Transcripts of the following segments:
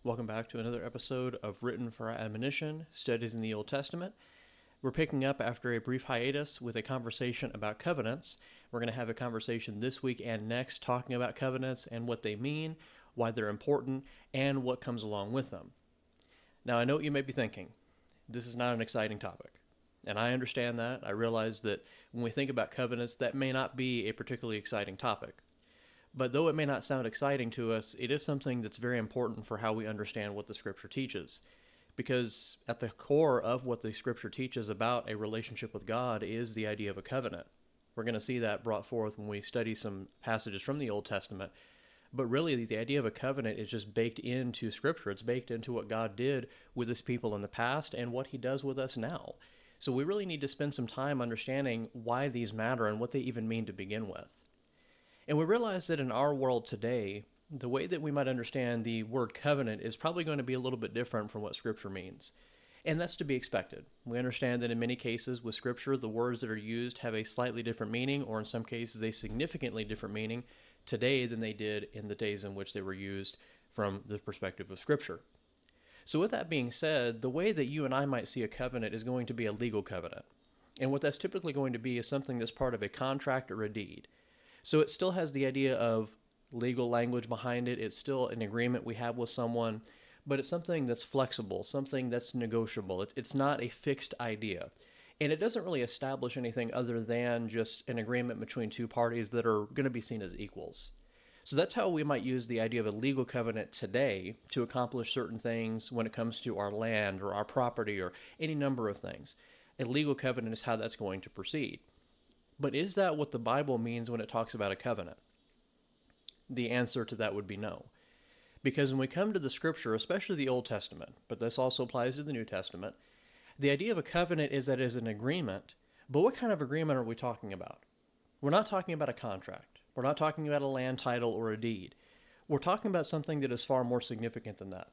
Welcome back to another episode of Written for Admonition, Studies in the Old Testament. We're picking up after a brief hiatus with a conversation about covenants. We're going to have a conversation this week and next talking about covenants and what they mean, why they're important, and what comes along with them. Now, I know what you may be thinking. This is not an exciting topic. And I understand that. I realize that when we think about covenants, that may not be a particularly exciting topic. But though it may not sound exciting to us, it is something that's very important for how we understand what the Scripture teaches. Because at the core of what the Scripture teaches about a relationship with God is the idea of a covenant. We're going to see that brought forth when we study some passages from the Old Testament. But really, the idea of a covenant is just baked into Scripture. It's baked into what God did with His people in the past and what He does with us now. So we really need to spend some time understanding why these matter and what they even mean to begin with. And we realize that in our world today, the way that we might understand the word covenant is probably going to be a little bit different from what Scripture means. And that's to be expected. We understand that in many cases with Scripture, the words that are used have a slightly different meaning, or in some cases a significantly different meaning today than they did in the days in which they were used from the perspective of Scripture. So with that being said, the way that you and I might see a covenant is going to be a legal covenant. And what that's typically going to be is something that's part of a contract or a deed. So it still has the idea of legal language behind it. It's still an agreement we have with someone, but it's something that's flexible, something that's negotiable. It's not a fixed idea. And it doesn't really establish anything other than just an agreement between two parties that are going to be seen as equals. So that's how we might use the idea of a legal covenant today to accomplish certain things when it comes to our land or our property or any number of things. A legal covenant is how that's going to proceed. But is that what the Bible means when it talks about a covenant? The answer to that would be no. Because when we come to the Scripture, especially the Old Testament, but this also applies to the New Testament, the idea of a covenant is that it is an agreement, but what kind of agreement are we talking about? We're not talking about a contract. We're not talking about a land title or a deed. We're talking about something that is far more significant than that.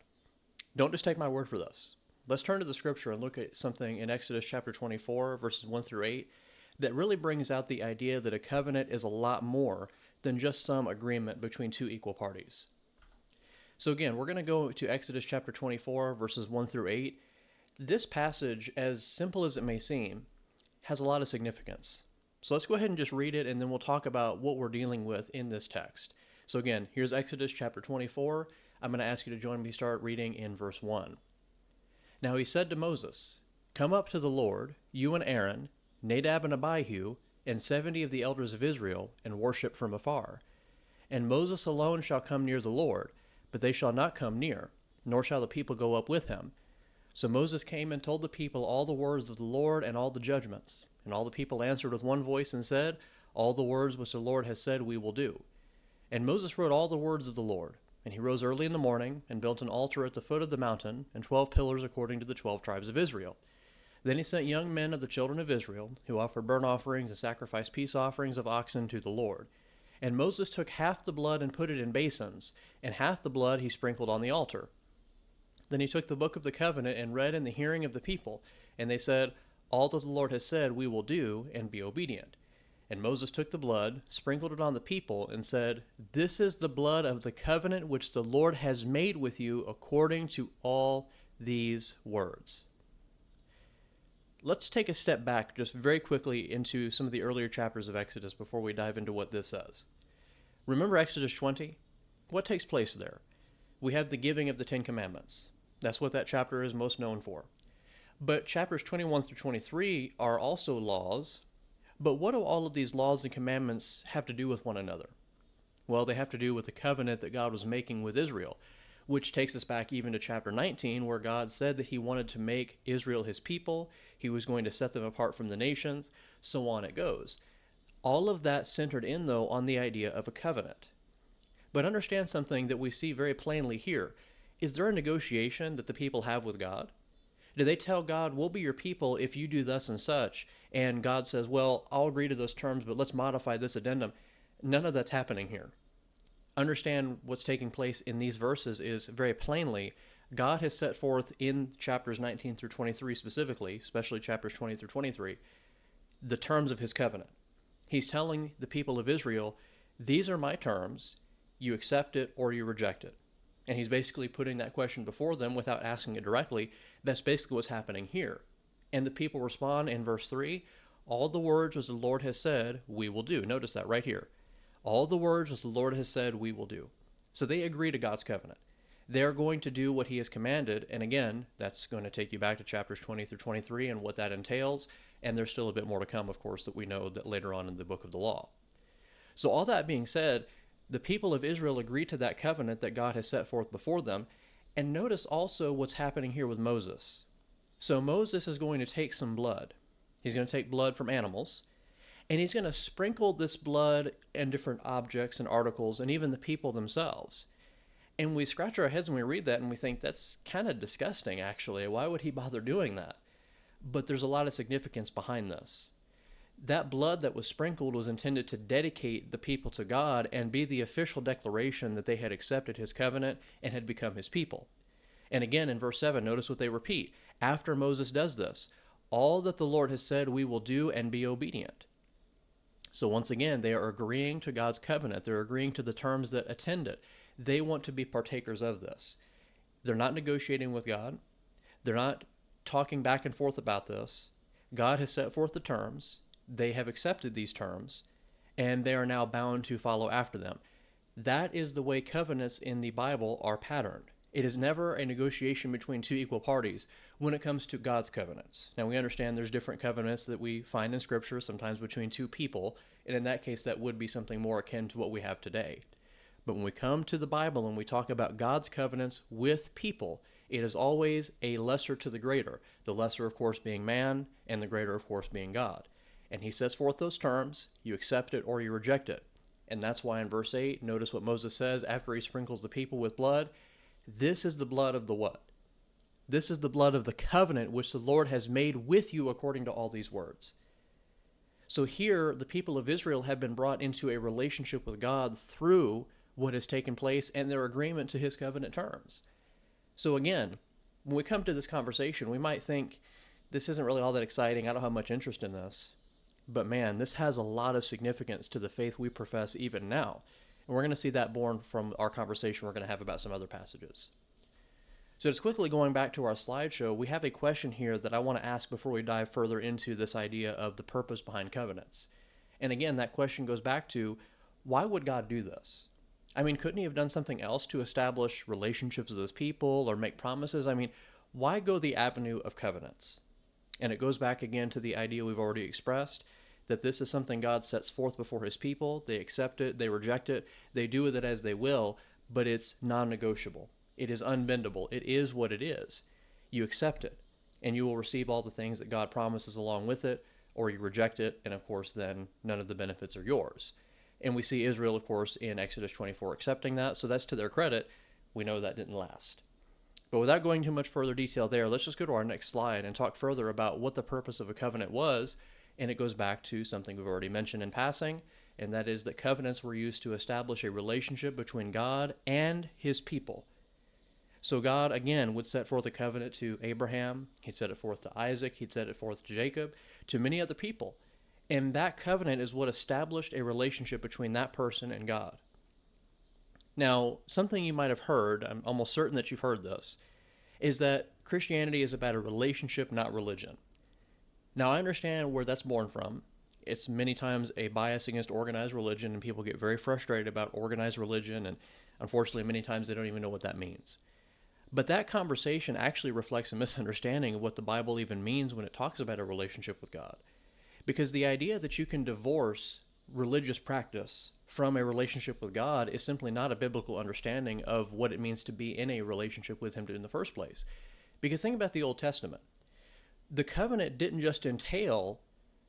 Don't just take my word for this. Let's turn to the Scripture and look at something in Exodus chapter 24, verses 1 through 8, that really brings out the idea that a covenant is a lot more than just some agreement between two equal parties. So again, we're going to go to Exodus chapter 24, verses 1 through 8. This passage, as simple as it may seem, has a lot of significance. So let's go ahead and just read it, and then we'll talk about what we're dealing with in this text. So again, here's Exodus chapter 24. I'm going to ask you to join me, start reading in verse 1. Now he said to Moses, "Come up to the Lord, you and Aaron, Nadab and Abihu, and 70 of the elders of Israel, and worship from afar. And Moses alone shall come near the Lord, but they shall not come near, nor shall the people go up with him." So Moses came and told the people all the words of the Lord and all the judgments. And all the people answered with one voice and said, "All the words which the Lord has said we will do." And Moses wrote all the words of the Lord. And he rose early in the morning, and built an altar at the foot of the mountain, and 12 pillars according to the 12 tribes of Israel. Then he sent young men of the children of Israel, who offered burnt offerings and sacrificed peace offerings of oxen to the Lord. And Moses took half the blood and put it in basins, and half the blood he sprinkled on the altar. Then he took the book of the covenant and read in the hearing of the people, and they said, "All that the Lord has said we will do, and be obedient." And Moses took the blood, sprinkled it on the people, and said, "This is the blood of the covenant which the Lord has made with you according to all these words." Let's take a step back just very quickly into some of the earlier chapters of Exodus before we dive into what this says. Remember Exodus 20? What takes place there? We have the giving of the Ten Commandments. That's what that chapter is most known for. But chapters 21 through 23 are also laws. But what do all of these laws and commandments have to do with one another? Well, they have to do with the covenant that God was making with Israel, which takes us back even to chapter 19, where God said that he wanted to make Israel his people. He was going to set them apart from the nations, so on it goes. All of that centered in, though, on the idea of a covenant. But understand something that we see very plainly here. Is there a negotiation that the people have with God? Do they tell God, "We'll be your people if you do thus and such," and God says, "Well, I'll agree to those terms, but let's modify this addendum"? None of that's happening here. Understand what's taking place in these verses is very plainly, God has set forth in chapters 19 through 23 specifically, especially chapters 20 through 23, the terms of his covenant. He's telling the people of Israel, these are my terms, you accept it or you reject it. And he's basically putting that question before them without asking it directly. That's basically what's happening here. And the people respond in verse 3, all the words which the Lord has said, we will do. Notice that right here. All the words which the Lord has said, we will do. So they agree to God's covenant. They're going to do what he has commanded. And again, that's going to take you back to chapters 20 through 23 and what that entails. And there's still a bit more to come, of course, that we know that later on in the book of the law. So all that being said, the people of Israel agree to that covenant that God has set forth before them. And notice also what's happening here with Moses. So Moses is going to take some blood. He's going to take blood from animals, and he's going to sprinkle this blood in different objects and articles and even the people themselves. And we scratch our heads when we read that and we think that's kind of disgusting, actually. Why would he bother doing that? But there's a lot of significance behind this. That blood that was sprinkled was intended to dedicate the people to God and be the official declaration that they had accepted his covenant and had become his people. And again, in verse 7, notice what they repeat. After Moses does this, all that the Lord has said we will do and be obedient. So once again, they are agreeing to God's covenant. They're agreeing to the terms that attend it. They want to be partakers of this. They're not negotiating with God. They're not talking back and forth about this. God has set forth the terms. They have accepted these terms, and they are now bound to follow after them. That is the way covenants in the Bible are patterned. It is never a negotiation between two equal parties when it comes to God's covenants. Now, we understand there's different covenants that we find in Scripture, sometimes between two people, and in that case, that would be something more akin to what we have today. But when we come to the Bible and we talk about God's covenants with people, it is always a lesser to the greater. The lesser, of course, being man, and the greater, of course, being God. And he sets forth those terms. You accept it or you reject it. And that's why in verse 8, notice what Moses says after he sprinkles the people with blood. This is the blood of the what? This is the blood of the covenant which the Lord has made with you according to all these words. So here, the people of Israel have been brought into a relationship with God through what has taken place and their agreement to his covenant terms. So again, when we come to this conversation, we might think, this isn't really all that exciting. I don't have much interest in this. But man, this has a lot of significance to the faith we profess even now. And we're going to see that born from our conversation we're going to have about some other passages. So just quickly going back to our slideshow, we have a question here that I want to ask before we dive further into this idea of the purpose behind covenants. And again, that question goes back to, why would God do this? I mean, couldn't he have done something else to establish relationships with his people or make promises? I mean, why go the avenue of covenants? And it goes back again to the idea we've already expressed, that this is something God sets forth before his people. They accept it, they reject it, they do with it as they will, but it's non-negotiable. It is unbendable. It is what it is. You accept it, and you will receive all the things that God promises along with it, or you reject it, and of course then none of the benefits are yours. And we see Israel, of course, in Exodus 24 accepting that, so that's to their credit. We know that didn't last. But without going too much further detail there, let's just go to our next slide and talk further about what the purpose of a covenant was. And it goes back to something we've already mentioned in passing, and that is that covenants were used to establish a relationship between God and his people. So God, again, would set forth a covenant to Abraham. He'd set it forth to Isaac. He'd set it forth to Jacob, to many other people. And that covenant is what established a relationship between that person and God. Now, something you might have heard, I'm almost certain that you've heard this, is that Christianity is about a relationship, not religion. Now, I understand where that's born from. It's many times a bias against organized religion, and people get very frustrated about organized religion, and unfortunately, many times they don't even know what that means. But that conversation actually reflects a misunderstanding of what the Bible even means when it talks about a relationship with God. Because the idea that you can divorce religious practice from a relationship with God is simply not a biblical understanding of what it means to be in a relationship with him in the first place. Because think about the Old Testament. The covenant didn't just entail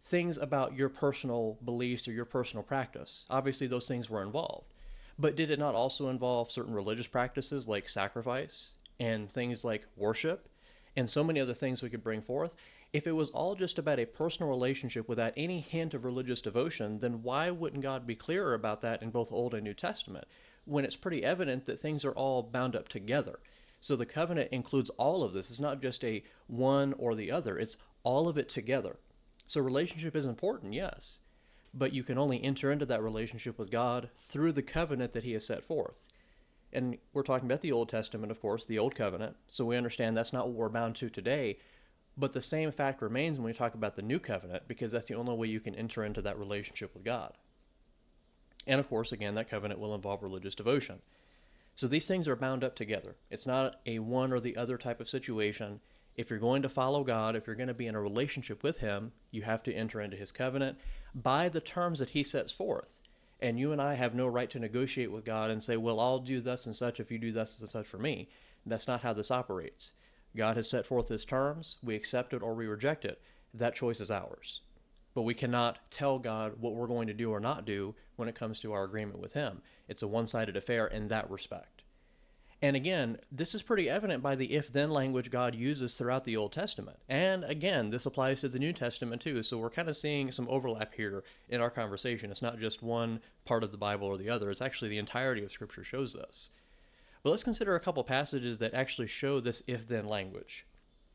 things about your personal beliefs or your personal practice. Obviously, those things were involved. But did it not also involve certain religious practices like sacrifice and things like worship and so many other things we could bring forth? If it was all just about a personal relationship without any hint of religious devotion, then why wouldn't God be clearer about that in both Old and New Testament, when it's pretty evident that things are all bound up together? So the covenant includes all of this. It's not just a one or the other. It's all of it together. So relationship is important, yes, but you can only enter into that relationship with God through the covenant that he has set forth. And we're talking about the Old Testament, of course, the Old Covenant. So we understand that's not what we're bound to today. But the same fact remains when we talk about the New Covenant, because that's the only way you can enter into that relationship with God. And of course, again, that covenant will involve religious devotion. So these things are bound up together. It's not a one or the other type of situation. If you're going to follow God, if you're going to be in a relationship with Him, you have to enter into His covenant by the terms that He sets forth. And you and I have no right to negotiate with God and say, well, I'll do thus and such if you do thus and such for me. That's not how this operates. God has set forth His terms. We accept it or we reject it. That choice is ours. But we cannot tell God what we're going to do or not do when it comes to our agreement with Him. It's a one-sided affair in that respect. And again, this is pretty evident by the if-then language God uses throughout the Old Testament. And again, this applies to the New Testament too. So we're kind of seeing some overlap here in our conversation. It's not just one part of the Bible or the other. It's actually the entirety of Scripture shows this. But let's consider a couple passages that actually show this if-then language.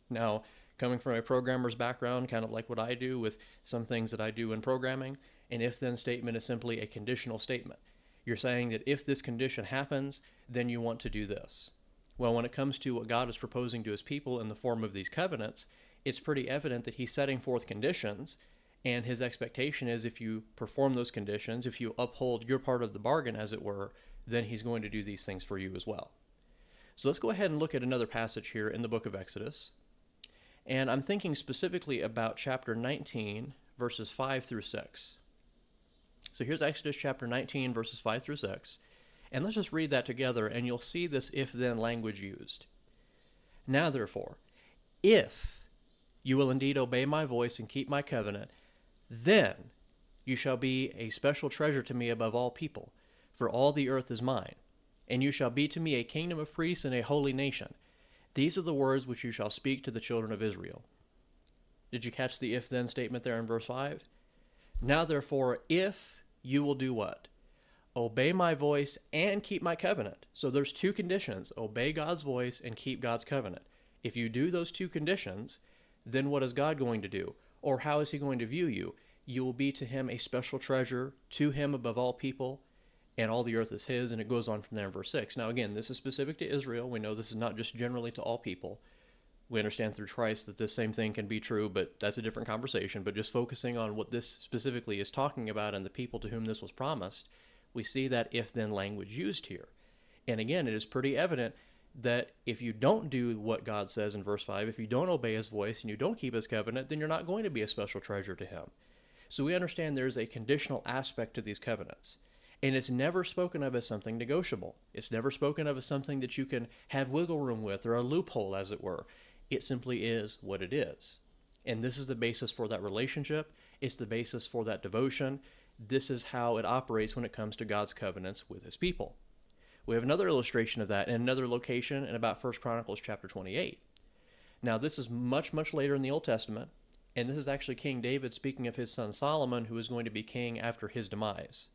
Now, coming from a programmer's background, kind of like what I do with some things that I do in programming, an if-then statement is simply a conditional statement. You're saying that if this condition happens, then you want to do this. Well, when it comes to what God is proposing to His people in the form of these covenants, it's pretty evident that He's setting forth conditions, and His expectation is if you perform those conditions, if you uphold your part of the bargain, as it were, then He's going to do these things for you as well. So let's go ahead and look at another passage here in the book of Exodus. And I'm thinking specifically about chapter 19, verses 5 through 6. So here's Exodus chapter 19, verses 5 through 6. And let's just read that together, and you'll see this if-then language used. Now, therefore, if you will indeed obey my voice and keep my covenant, then you shall be a special treasure to me above all people, for all the earth is mine. And you shall be to me a kingdom of priests and a holy nation. These are the words which you shall speak to the children of Israel. Did you catch the if-then statement there in verse 5? Now, therefore, if you will do what? Obey my voice and keep my covenant. So there's two conditions. Obey God's voice and keep God's covenant. If you do those two conditions, then what is God going to do? Or how is He going to view you? You will be to Him a special treasure, to Him above all people, and all the earth is His, and it goes on from there in verse 6. Now again, this is specific to Israel. We know this is not just generally to all people. We understand through Christ that this same thing can be true, but that's a different conversation. But just focusing on what this specifically is talking about and the people to whom this was promised, we see that if-then language used here. And again, it is pretty evident that if you don't do what God says in verse 5, if you don't obey His voice and you don't keep His covenant, then you're not going to be a special treasure to Him. So we understand there's a conditional aspect to these covenants. And it's never spoken of as something negotiable. It's never spoken of as something that you can have wiggle room with, or a loophole, as it were. It simply is what it is. And this is the basis for that relationship. It's the basis for that devotion. This is how it operates when it comes to God's covenants with His people. We have another illustration of that in another location in about 1 Chronicles chapter 28. Now, this is much, much later in the Old Testament, and this is actually King David speaking of his son Solomon, who is going to be king after his demise.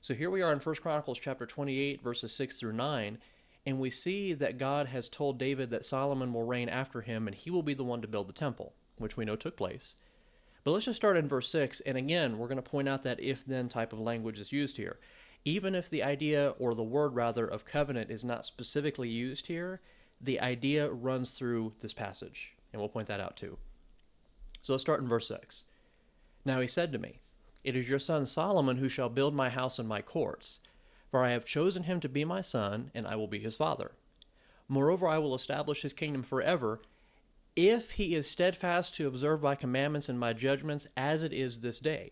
So here we are in 1 Chronicles chapter 28, verses 6 through 9, and we see that God has told David that Solomon will reign after him, and he will be the one to build the temple, which we know took place. But let's just start in verse 6, and again, we're going to point out that if-then type of language that's used here. Even if the idea, or the word rather, of covenant is not specifically used here, the idea runs through this passage, and we'll point that out too. So let's start in verse 6. Now he said to me, "It is your son Solomon who shall build my house and my courts, for I have chosen him to be my son, and I will be his father. Moreover, I will establish his kingdom forever, if he is steadfast to observe my commandments and my judgments as it is this day.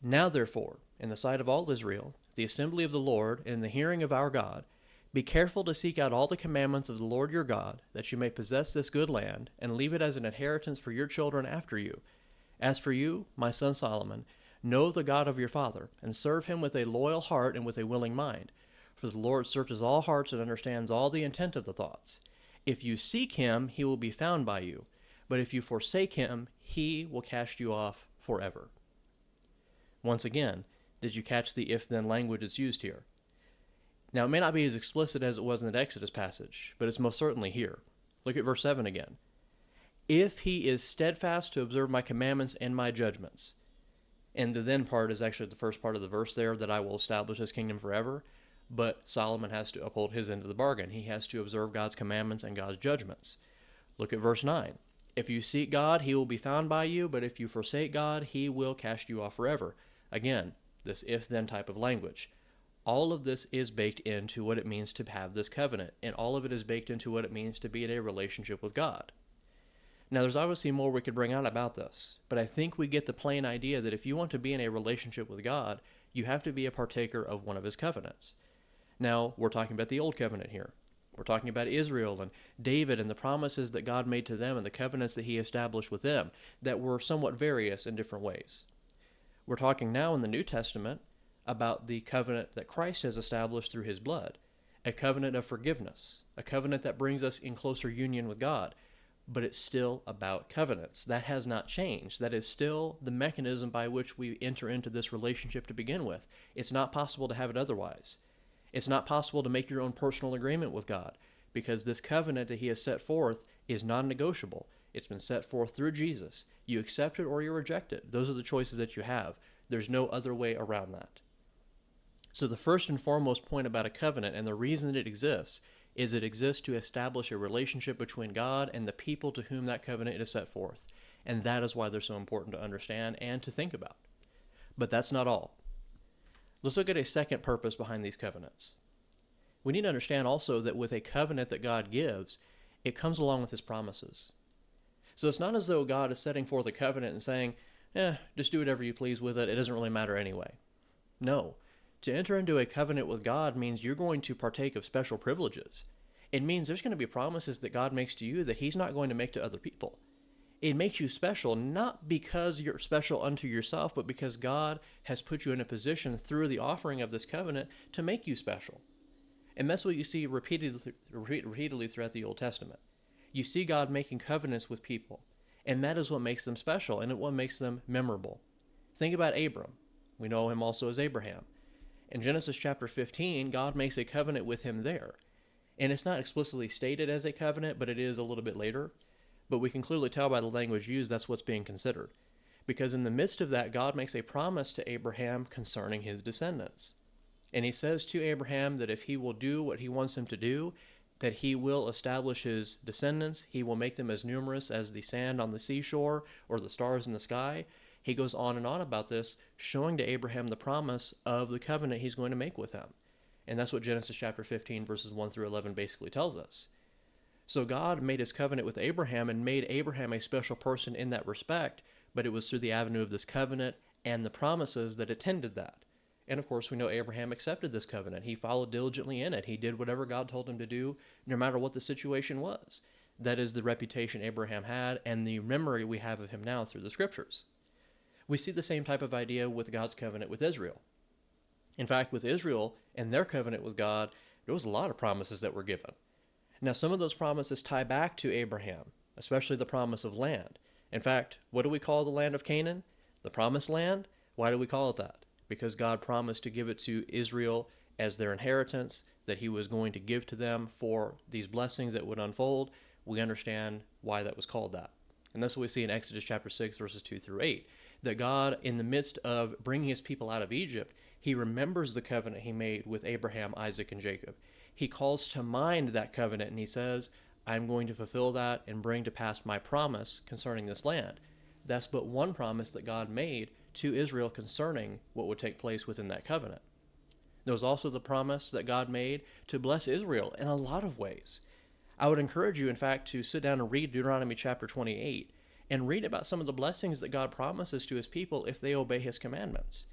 Now therefore, in the sight of all Israel, the assembly of the Lord, and in the hearing of our God, be careful to seek out all the commandments of the Lord your God, that you may possess this good land, and leave it as an inheritance for your children after you. As for you, my son Solomon, know the God of your father, and serve him with a loyal heart and with a willing mind. For the Lord searches all hearts and understands all the intent of the thoughts. If you seek him, he will be found by you. But if you forsake him, he will cast you off forever." Once again, did you catch the if-then language that's used here? Now, it may not be as explicit as it was in that Exodus passage, but it's most certainly here. Look at verse 7 again. "If he is steadfast to observe my commandments and my judgments." And the then part is actually the first part of the verse there, that I will establish his kingdom forever. But Solomon has to uphold his end of the bargain. He has to observe God's commandments and God's judgments. Look at verse 9. If you seek God, he will be found by you, but if you forsake God, he will cast you off forever. Again, this if-then type of language. All of this is baked into what it means to have this covenant, and all of it is baked into what it means to be in a relationship with God. Now, there's obviously more we could bring out about this, but I think we get the plain idea that if you want to be in a relationship with God, you have to be a partaker of one of his covenants. Now, we're talking about the Old Covenant here. We're talking about Israel and David and the promises that God made to them and the covenants that he established with them that were somewhat various in different ways. We're talking now in the New Testament about the covenant that Christ has established through his blood, a covenant of forgiveness, a covenant that brings us in closer union with God. But it's still about covenants. That has not changed. That is still the mechanism by which we enter into this relationship to begin with. It's not possible to have it otherwise. It's not possible to make your own personal agreement with God, because this covenant that he has set forth is non-negotiable. It's been set forth through Jesus. You accept it or you reject it. Those are the choices that you have. There's no other way around that. So the first and foremost point about a covenant, and the reason that it exists to establish a relationship between God and the people to whom that covenant is set forth. And that is why they're so important to understand and to think about. But that's not all. Let's look at a second purpose behind these covenants. We need to understand also that with a covenant that God gives, it comes along with his promises. So it's not as though God is setting forth a covenant and saying, just do whatever you please with it. It doesn't really matter anyway. No. To enter into a covenant with God means you're going to partake of special privileges. It means there's going to be promises that God makes to you that he's not going to make to other people. It makes you special, not because you're special unto yourself, but because God has put you in a position through the offering of this covenant to make you special. And that's what you see repeatedly throughout the Old Testament. You see God making covenants with people, and that is what makes them special, and what makes them memorable. Think about Abram. We know him also as Abraham. In Genesis chapter 15, God makes a covenant with him there. And it's not explicitly stated as a covenant, but it is a little bit later. But we can clearly tell by the language used that's what's being considered. Because in the midst of that, God makes a promise to Abraham concerning his descendants. And he says to Abraham that if he will do what he wants him to do, that he will establish his descendants, he will make them as numerous as the sand on the seashore or the stars in the sky. He goes on and on about this, showing to Abraham the promise of the covenant he's going to make with him. And that's what Genesis chapter 15, verses 1 through 11 basically tells us. So God made his covenant with Abraham and made Abraham a special person in that respect, but it was through the avenue of this covenant and the promises that attended that. And of course, we know Abraham accepted this covenant. He followed diligently in it. He did whatever God told him to do, no matter what the situation was. That is the reputation Abraham had and the memory we have of him now through the scriptures. We see the same type of idea with God's covenant with Israel. In fact, with Israel and their covenant with God, there was a lot of promises that were given. Now, some of those promises tie back to Abraham, especially the promise of land. In fact, what do we call the land of Canaan? The promised land? Why do we call it that? Because God promised to give it to Israel as their inheritance, that he was going to give to them for these blessings that would unfold. We understand why that was called that. And that's what we see in Exodus chapter 6, verses 2 through 8. That God, in the midst of bringing his people out of Egypt, he remembers the covenant he made with Abraham, Isaac, and Jacob. He calls to mind that covenant and he says, I'm going to fulfill that and bring to pass my promise concerning this land. That's but one promise that God made to Israel concerning what would take place within that covenant. There was also the promise that God made to bless Israel in a lot of ways. I would encourage you, in fact, to sit down and read Deuteronomy chapter 28 and read about some of the blessings that God promises to his people if they obey his commandments.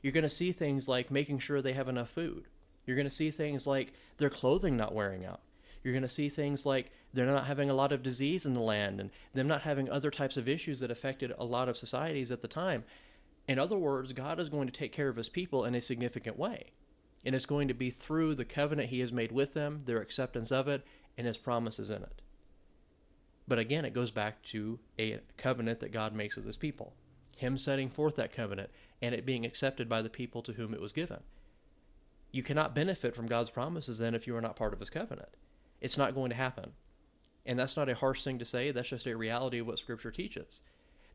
You're going to see things like making sure they have enough food. You're going to see things like their clothing not wearing out. You're going to see things like they're not having a lot of disease in the land and them not having other types of issues that affected a lot of societies at the time. In other words, God is going to take care of his people in a significant way. And it's going to be through the covenant he has made with them, their acceptance of it, and his promises in it. But again, it goes back to a covenant that God makes with his people. Him setting forth that covenant and it being accepted by the people to whom it was given. You cannot benefit from God's promises then if you are not part of his covenant. It's not going to happen. And that's not a harsh thing to say. That's just a reality of what Scripture teaches.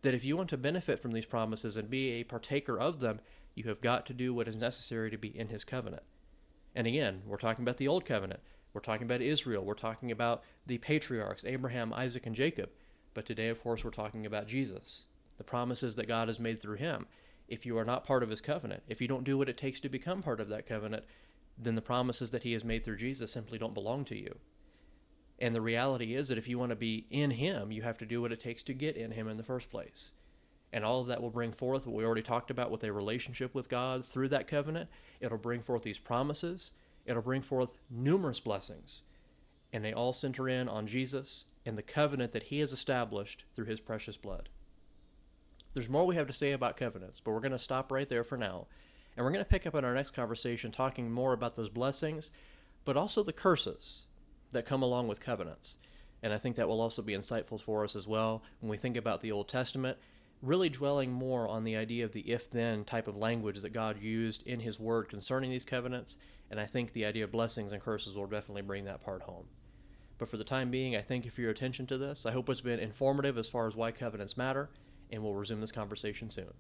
That if you want to benefit from these promises and be a partaker of them, you have got to do what is necessary to be in his covenant. And again, we're talking about the Old Covenant. We're talking about Israel. We're talking about the patriarchs, Abraham, Isaac, and Jacob. But today, of course, we're talking about Jesus, the promises that God has made through him. If you are not part of his covenant, if you don't do what it takes to become part of that covenant, then the promises that he has made through Jesus simply don't belong to you. And the reality is that if you want to be in him, you have to do what it takes to get in him in the first place. And all of that will bring forth what we already talked about with a relationship with God through that covenant. It'll bring forth these promises. It'll bring forth numerous blessings. And they all center in on Jesus and the covenant that he has established through his precious blood. There's more we have to say about covenants, but we're going to stop right there for now. And we're going to pick up in our next conversation talking more about those blessings, but also the curses that come along with covenants. And I think that will also be insightful for us as well when we think about the Old Testament, really dwelling more on the idea of the if-then type of language that God used in his word concerning these covenants. And I think the idea of blessings and curses will definitely bring that part home. But for the time being, I thank you for your attention to this. I hope it's been informative as far as why covenants matter, and we'll resume this conversation soon.